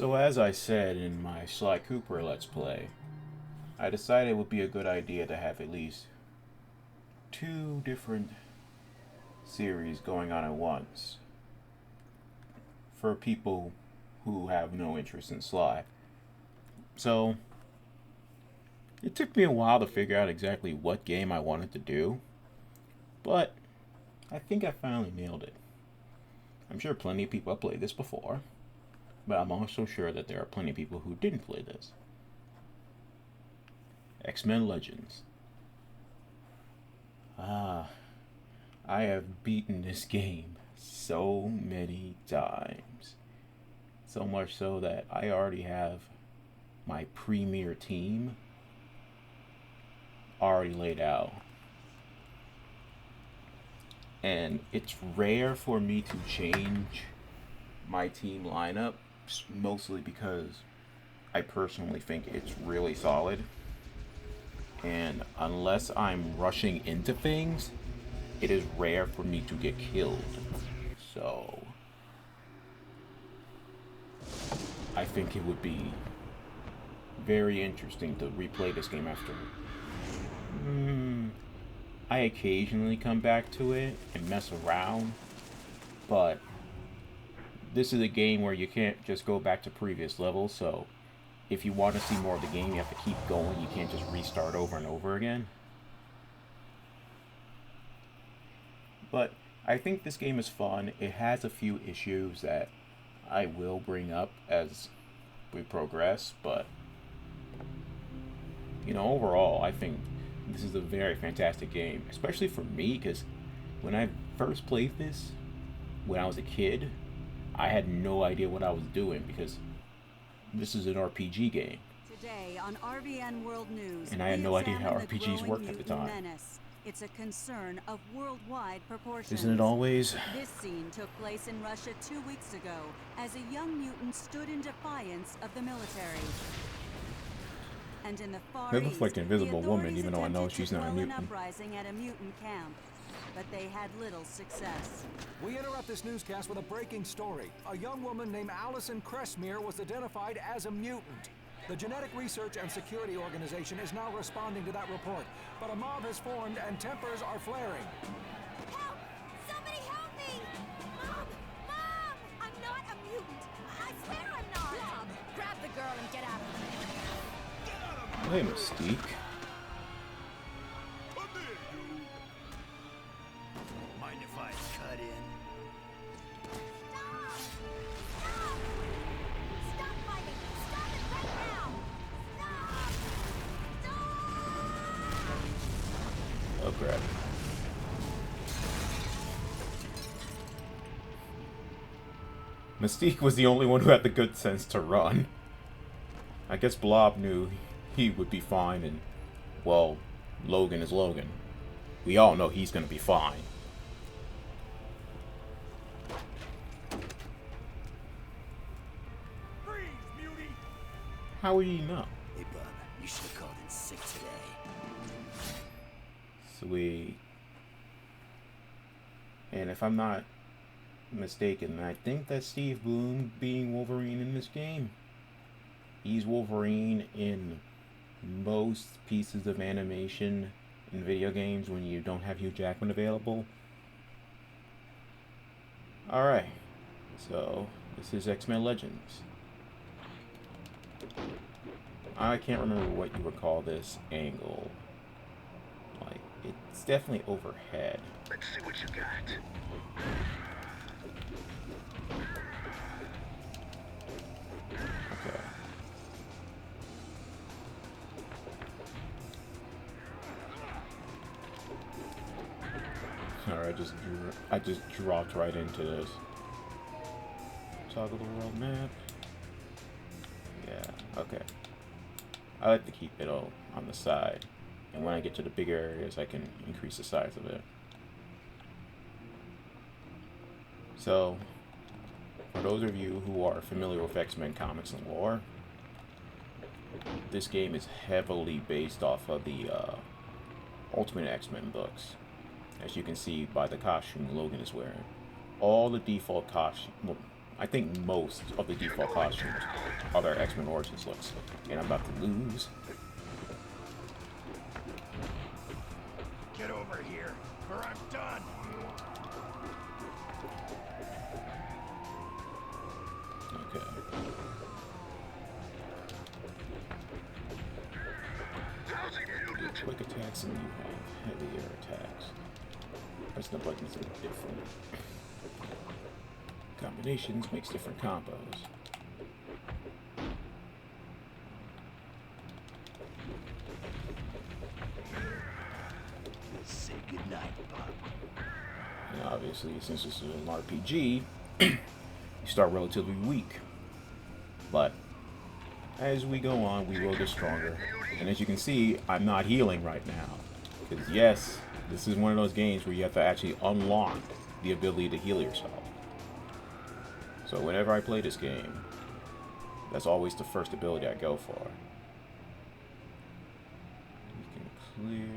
So as I said in my Sly Cooper Let's Play, I decided it would be a good idea to have at least two different series going on at once for people who have no interest in Sly. So it took me a while to figure out exactly what game I wanted to do, but I think I finally nailed it. I'm sure plenty of people have played this before, but I'm also sure that there are plenty of people who didn't play this. X-Men Legends. I have beaten this game so many times. So much so that I already have my premier team already laid out. And it's rare for me to change my team lineup, mostly because I personally think it's really solid. And unless I'm rushing into things, it is rare for me to get killed. So I think it would be very interesting to replay this game after. I occasionally come back to it and mess around, but this is a game where you can't just go back to previous levels, so if you want to see more of the game, you have to keep going. You can't just restart over and over again. But I think this game is fun. It has a few issues that I will bring up as we progress, but overall, I think this is a very fantastic game, especially for me, because when I first played this, when I was a kid, I had no idea what I was doing, because this is an RPG game. Today on RVN World News, and I had no idea how RPGs worked at the time. Menace. It's a concern of worldwide proportions. Isn't it always? This scene took place in Russia 2 weeks ago as a young mutant stood in defiance of the military. And in the Far They look like an Invisible the Woman, even though I know she's not a mutant. An uprising at a mutant camp, but they had little success. We interrupt this newscast with a breaking story. A young woman named Allison Cressmere was identified as a mutant. The Genetic Research and Security Organization is now responding to that report, but a mob has formed and tempers are flaring. Help! Somebody help me! Mom! Mom! I'm not a mutant! I swear I'm not! Blob, grab the girl and get out of here! Hey, Mystique. Mind if I cut in? Stop! Stop! Stop fighting! Stop it right now! Stop! Stop! Oh, crap. Mystique was the only one who had the good sense to run. I guess Blob knew he would be fine, and, well, Logan is Logan. We all know he's gonna be fine. Freeze, mutie! How would he know? Hey, bub, you should have called in sick today. Sweet. And if I'm not mistaken, I think that's Steve Bloom being Wolverine in this game. He's Wolverine in most pieces of animation in video games when you don't have Hugh Jackman available. Alright, so this is X-Men Legends. I can't remember what you would call this angle. Like, it's definitely overhead. Let's see what you got. Okay. Alright, I just dropped right into this. Toggle the world map. Yeah, okay. I like to keep it all on the side. And when I get to the bigger areas, I can increase the size of it. So, for those of you who are familiar with X-Men comics and lore, this game is heavily based off of the Ultimate X-Men books, as you can see by the costume Logan is wearing. All the default costume, I think most of the default costumes are their X-Men Origins looks. And I'm about to lose. Get over here, or I'm done. Okay. Quick attacks and you have heavier attacks. Pressing the buttons are different. Combinations makes different combos. Say goodnight, Bob. And obviously, since this is an RPG, you start relatively weak. But as we go on, we will get stronger. And as you can see, I'm not healing right now. Because yes, this is one of those games where you have to actually unlock the ability to heal yourself. So whenever I play this game, that's always the first ability I go for. You can clear.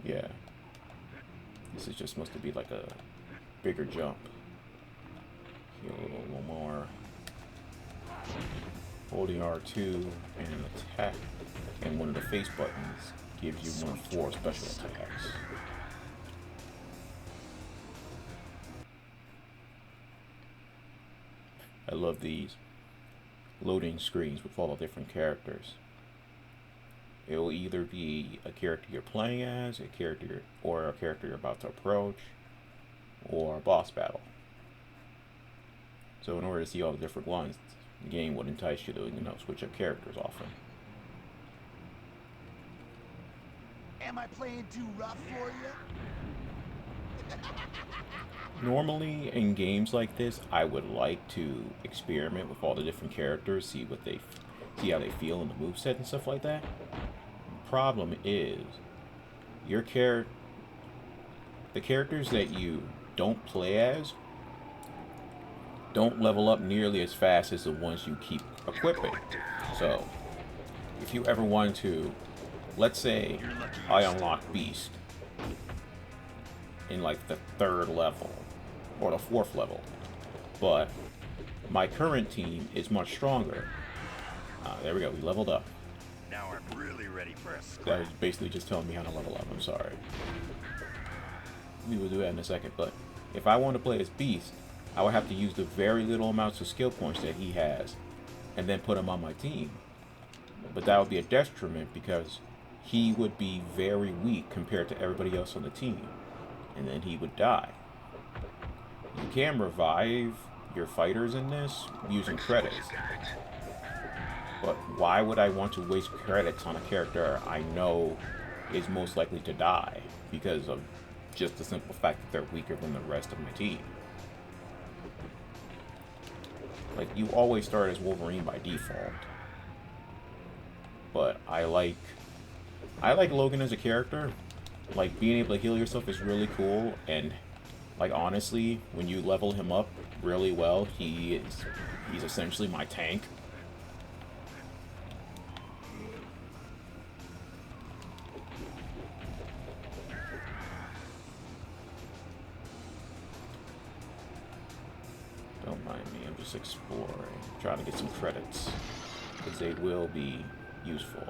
Yeah. This is just supposed to be like a bigger jump. Heal a little more. Holding R2 and attack and one of the face buttons gives you 1 of 4 special attacks. I love these loading screens with all the different characters. It will either be a character you're playing as, a character you're about to approach, or a boss battle. So in order to see all the different ones, the game would entice you to, switch up characters often. Am I playing too rough for you? Normally, in games like this, I would like to experiment with all the different characters, see how they feel in the moveset and stuff like that. The problem is, the characters that you don't play as don't level up nearly as fast as the ones you keep equipping. So, if you ever want to, let's say I unlock Beast in like the 3rd level or the 4th level, but my current team is much stronger. There we go, we leveled up. Now I'm really ready for a scrap. That was basically just telling me how to level up, I'm sorry. We will do that in a second, but if I want to play as Beast, I would have to use the very little amounts of skill points that he has and then put him on my team. But that would be a detriment because he would be very weak compared to everybody else on the team, and then he would die. You can revive your fighters in this using credits, but why would I want to waste credits on a character I know is most likely to die because of just the simple fact that they're weaker than the rest of my team? Like, you always start as Wolverine by default, but I like Logan as a character. Like, being able to heal yourself is really cool, and like, honestly, when you level him up really well, he's essentially my tank. Don't mind me, I'm just exploring, trying to get some credits, because they will be useful.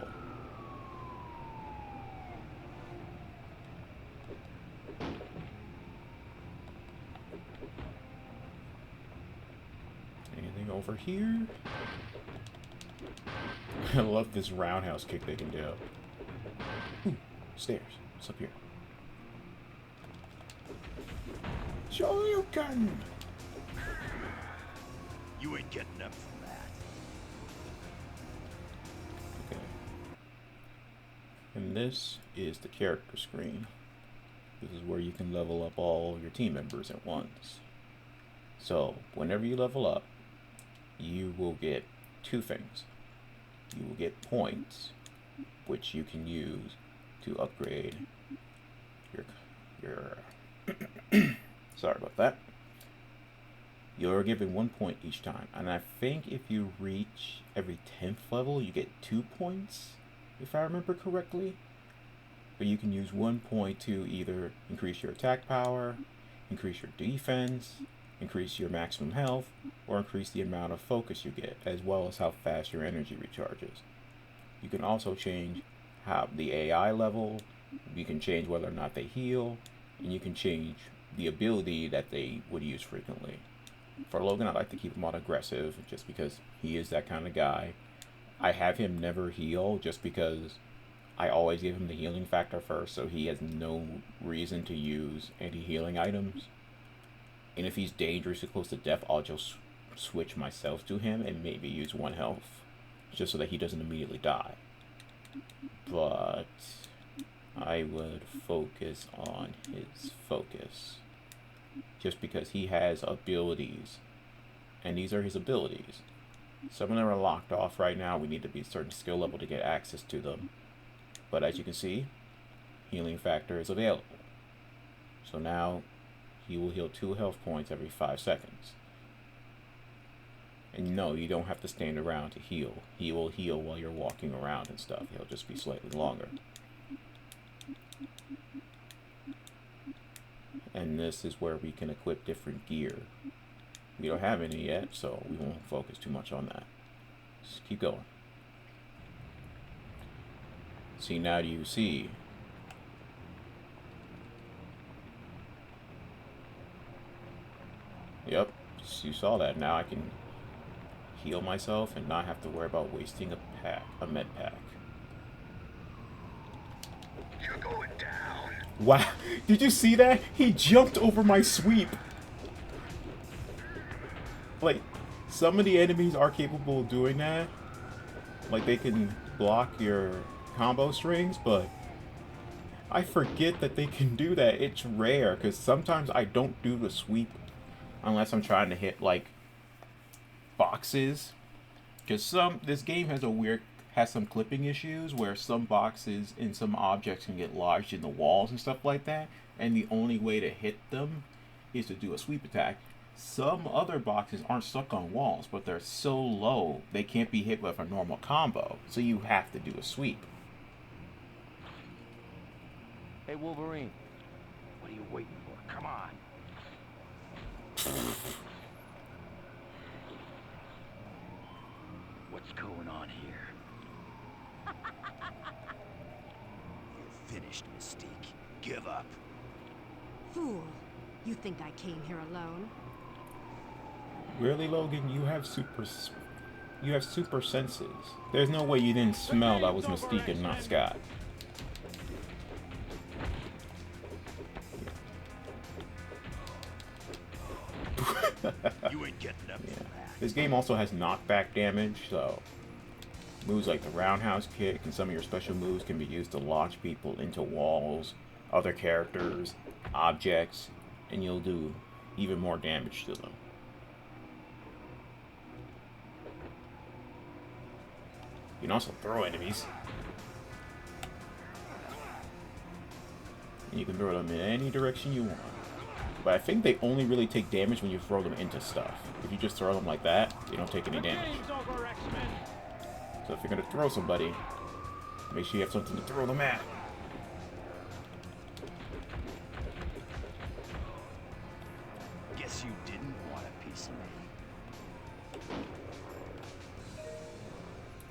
Anything over here? I love this roundhouse kick they can do. Ooh, stairs. What's up here? Show you can! You ain't getting up from that. Okay. And this is the character screen. This is where you can level up all your team members at once. So, whenever you level up, you will get 2 things. You will get points, which you can use to upgrade your sorry about that. You're given 1 point each time, and I think if you reach every 10th level, you get 2 points, if I remember correctly. But you can use 1 point to either increase your attack power, increase your defense, increase your maximum health, or increase the amount of focus you get, as well as how fast your energy recharges. You can also change how the AI level, you can change whether or not they heal, and you can change the ability that they would use frequently. For Logan, I like to keep him on aggressive, just because he is that kind of guy. I have him never heal, just because I always give him the healing factor first, so he has no reason to use any healing items. And if he's dangerously close to death, I'll just switch myself to him and maybe use 1 health, just so that he doesn't immediately die. But I would focus on his focus, just because he has abilities, and these are his abilities. Some of them are locked off right now. We need to be a certain skill level to get access to them. But as you can see, healing factor is available. So now he will heal 2 health points every 5 seconds. And no, you don't have to stand around to heal. He will heal while you're walking around and stuff. He'll just be slightly longer. And this is where we can equip different gear. We don't have any yet, so we won't focus too much on that. Just keep going. See, now do you see? Yep, you saw that. Now I can heal myself and not have to worry about wasting a med pack. You're going down. Wow, did you see that? He jumped over my sweep. Like, some of the enemies are capable of doing that. Like, they can block your combo strings, but I forget that they can do that. It's rare, because sometimes I don't do the sweep unless I'm trying to hit, like, boxes. Because this game has some clipping issues where some boxes and some objects can get lodged in the walls and stuff like that, and the only way to hit them is to do a sweep attack. Some other boxes aren't stuck on walls, but they're so low they can't be hit with a normal combo, so you have to do a sweep. Hey, Wolverine. What are you waiting for? Come on. What's going on here? You're finished, Mystique. Give up. Fool. You think I came here alone? Really, Logan? You have super senses. There's no way you didn't smell that was Mystique and not Scott. You ain't getting up for that. This game also has knockback damage, so moves like the roundhouse kick and some of your special moves can be used to launch people into walls, other characters, objects, and you'll do even more damage to them. You can also throw enemies. And you can throw them in any direction you want. But I think they only really take damage when you throw them into stuff. If you just throw them like that, they don't take any damage. So if you're going to throw somebody, make sure you have something to throw them at. Guess you didn't want a piece of me.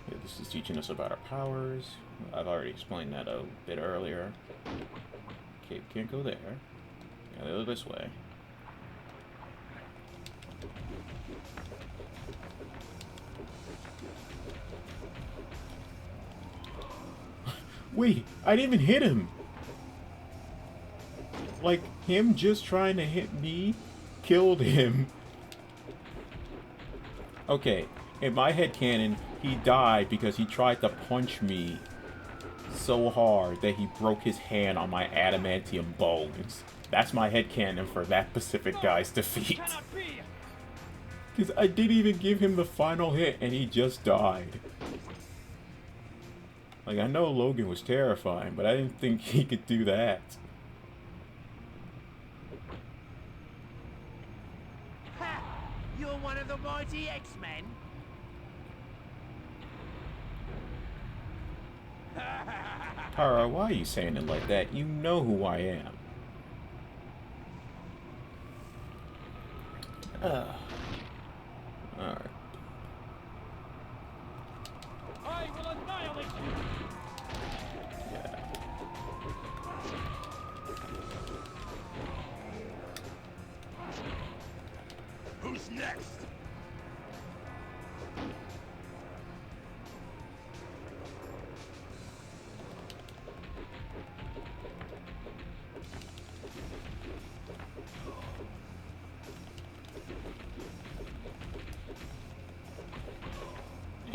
Yeah, this is teaching us about our powers. I've already explained that a bit earlier. Okay, we can't go there. Gotta go this way. Wait, I didn't even hit him! Like, him just trying to hit me killed him. Okay, in my headcanon, he died because he tried to punch me so hard that he broke his hand on my adamantium bones. That's my headcanon for that Pacific guy's defeat. Because I didn't even give him the final hit and he just died. Like, I know Logan was terrifying, but I didn't think he could do that. Ha! You're one of the mighty X-Men? Tara, why are you saying it like that? You know who I am. Alright. I will annihilate you! Yeah. Who's next?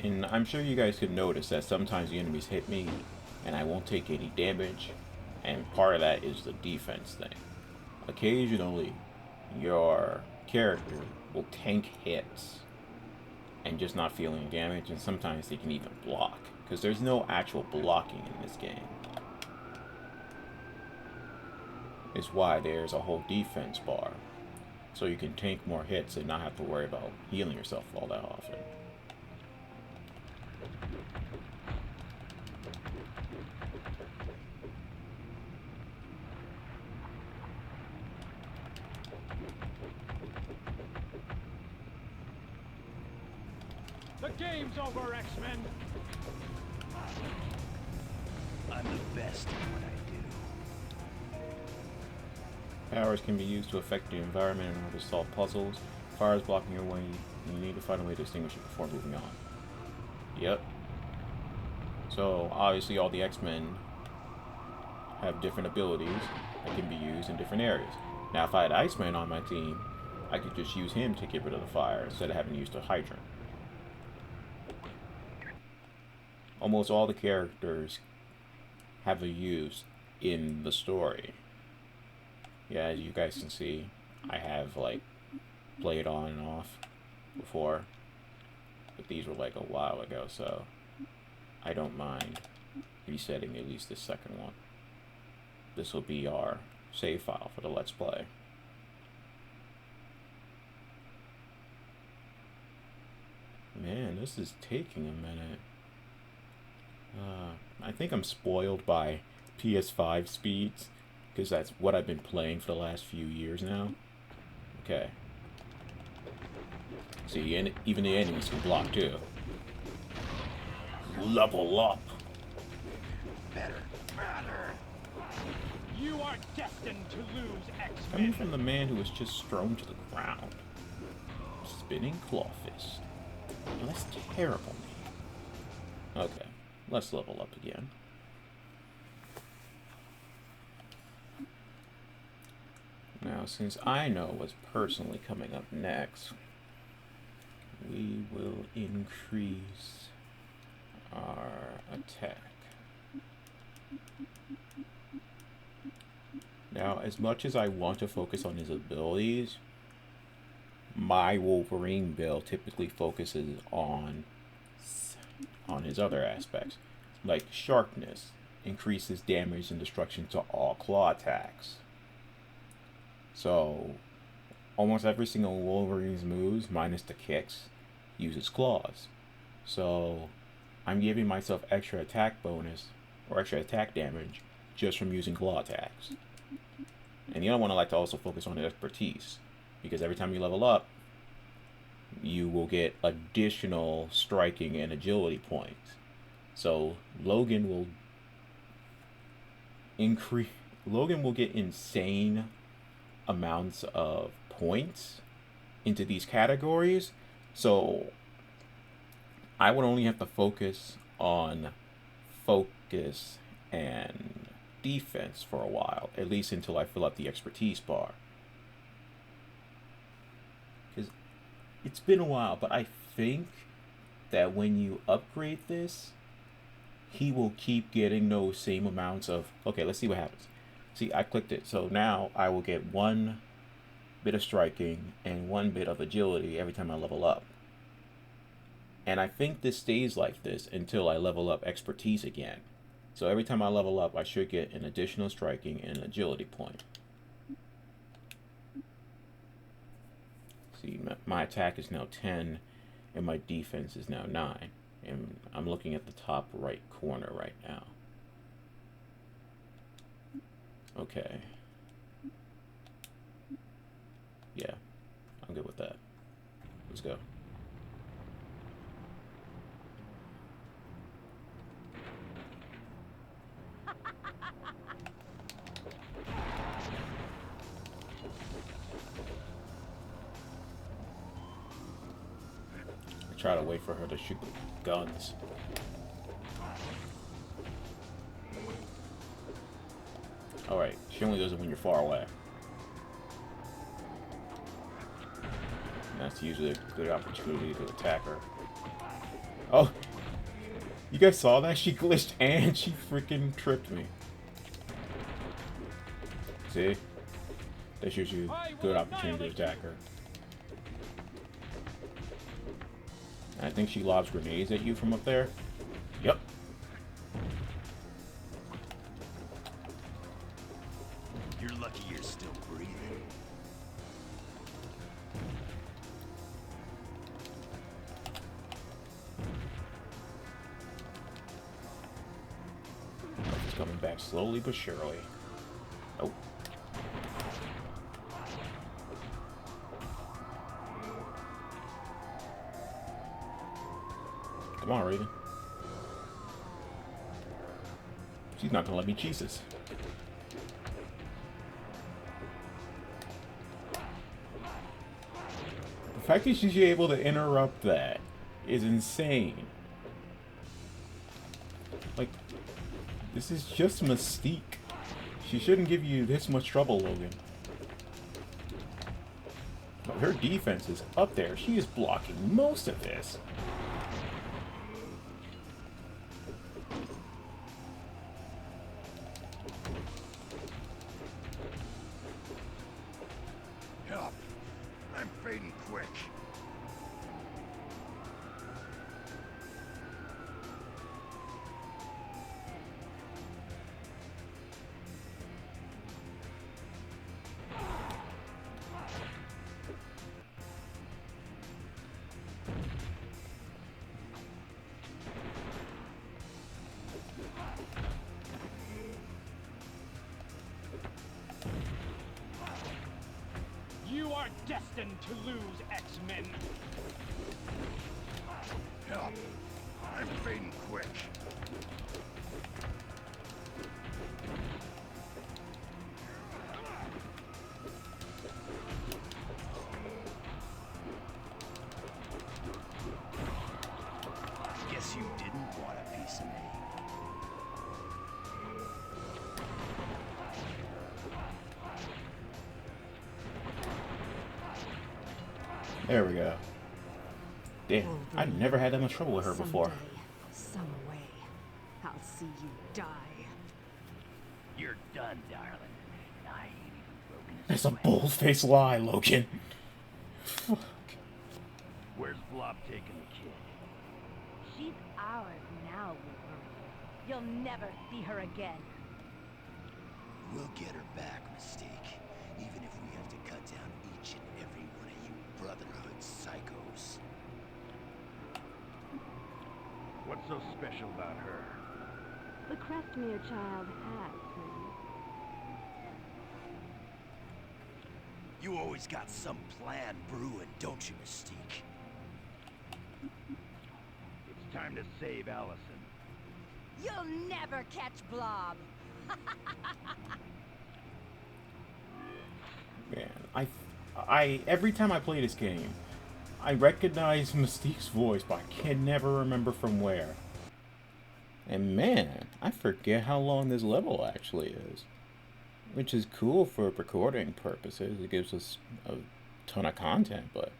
And I'm sure you guys could notice that sometimes the enemies hit me and I won't take any damage, and part of that is the defense thing. Occasionally, your character will tank hits and just not feel any damage, and sometimes they can even block, because there's no actual blocking in this game. It's why there's a whole defense bar, so you can tank more hits and not have to worry about healing yourself all that often. The game's over, X-Men! I'm the best at what I do. Powers can be used to affect the environment in order to solve puzzles. Fire is blocking your way. You need to find a way to extinguish it before moving on. Yep. So, obviously all the X-Men have different abilities that can be used in different areas. Now, if I had Iceman on my team, I could just use him to get rid of the fire instead of having to use the hydrant. Almost all the characters have a use in the story. Yeah, as you guys can see, I have like played on and off before, but these were like a while ago, so I don't mind resetting at least the second one. This will be our save file for the Let's Play. Man, this is taking a minute. I think I'm spoiled by PS5 speeds, because that's what I've been playing for the last few years now. Okay. See, and even the enemies can block too. Level up! Better. You are destined to lose, X-Men! Coming from the man who was just thrown to the ground. Spinning claw fist. Well, that's terrible, man. Okay, let's level up again. Now, since I know what's personally coming up next, we will increase our attack. Now, as much as I want to focus on his abilities, my Wolverine build typically focuses on his other aspects, like sharpness, increases damage and destruction to all claw attacks. So, almost every single Wolverine's moves, minus the kicks, uses claws. So, I'm giving myself extra attack bonus, or extra attack damage, just from using claw attacks. And the other one I like to also focus on is expertise, because every time you level up, you will get additional striking and agility points. So, Logan will get insane amounts of points into these categories, so I would only have to focus on focus and defense for a while, at least until I fill up the expertise bar, because it's been a while, but I think that when you upgrade this, he will keep getting those same amounts of... Okay, let's see what happens. See, I clicked it. So now I will get 1 bit of striking and 1 bit of agility every time I level up. And I think this stays like this until I level up expertise again. So every time I level up, I should get an additional striking and agility point. See, my attack is now 10 and my defense is now 9. And I'm looking at the top right corner right now. Okay. Yeah, I'm good with that. Let's go. I try to wait for her to shoot the guns. Alright, she only does it when you're far away. And that's usually a good opportunity to attack her. Oh! You guys saw that? She glitched and she freaking tripped me. See? That's usually a good opportunity to attack her. And I think she lobs grenades at you from up there. Yep. You're lucky you're still breathing. It's coming back slowly but surely. Oh. Come on, Raven. She's not gonna let me cheese this. The fact that she's able to interrupt that is insane. Like, this is just Mystique. She shouldn't give you this much trouble, Logan. But her defense is up there. She is blocking most of this. Help! I'm fading quick. You are destined to lose, X-Men. Help! I'm fading quick. Guess you didn't want a piece of me. There we go. Damn, I never had that much trouble with her before. Some way, I'll see you die. You're done, darling. I ain't even broken a That's a sweat. bold-faced lie, Logan. Fuck. Where's Blob taking the kid? She's ours now, Wolverine. You'll never see her again. We'll get her back, Mystique. Even if we have to cut down each and every one of you Brotherhood psychos. What's so special about her? The Crestmere child has friends. You always got some plan brewing, don't you, Mystique? It's time to save Allison. You'll never catch Blob. Man, I every time I play this game, I recognize Mystique's voice, but I can never remember from where. And man, I forget how long this level actually is. Which is cool for recording purposes. It gives us a ton of content, but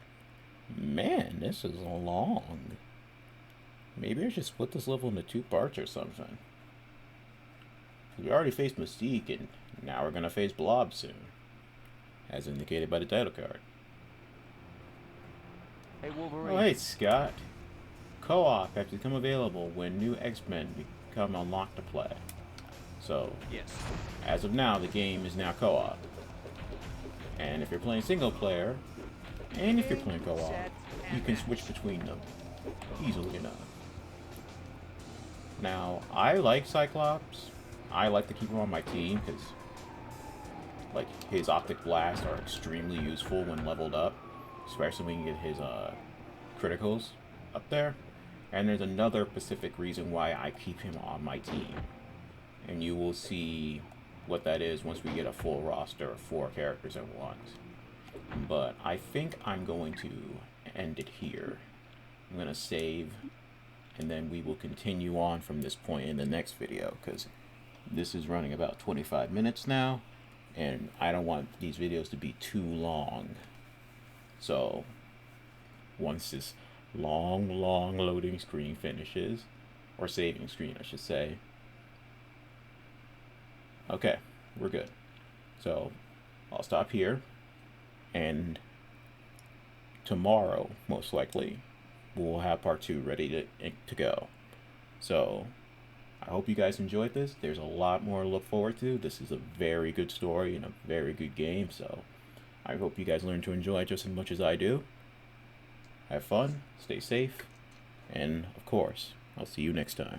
man, this is long. Maybe I should split this level into 2 parts or something. We already faced Mystique, and now we're gonna face Blob soon, as indicated by the title card. Hey, Wolverine. Oh, hey, Scott. Co-op has become available when new X-Men become unlocked to play. So, Yes. as of now, the game is now co-op. And if you're playing single player, and if you're playing co-op, you can switch between them easily enough. Now, I like Cyclops. I like to keep him on my team because, like, his Optic Blast are extremely useful when leveled up. especially when you get his criticals up there. And there's another specific reason why I keep him on my team. And you will see what that is once we get a full roster of 4 characters at once. But I think I'm going to end it here. I'm going to save, and then we will continue on from this point in the next video, because this is running about 25 minutes now, and I don't want these videos to be too long. So once this long loading screen finishes, or saving screen I should say, okay, we're good. So I'll stop here, and tomorrow most likely we'll have part 2 ready to go. So I hope you guys enjoyed this. There's a lot more to look forward to. This is a very good story and a very good game, so I hope you guys learn to enjoy it just as much as I do. Have fun, stay safe, and of course, I'll see you next time.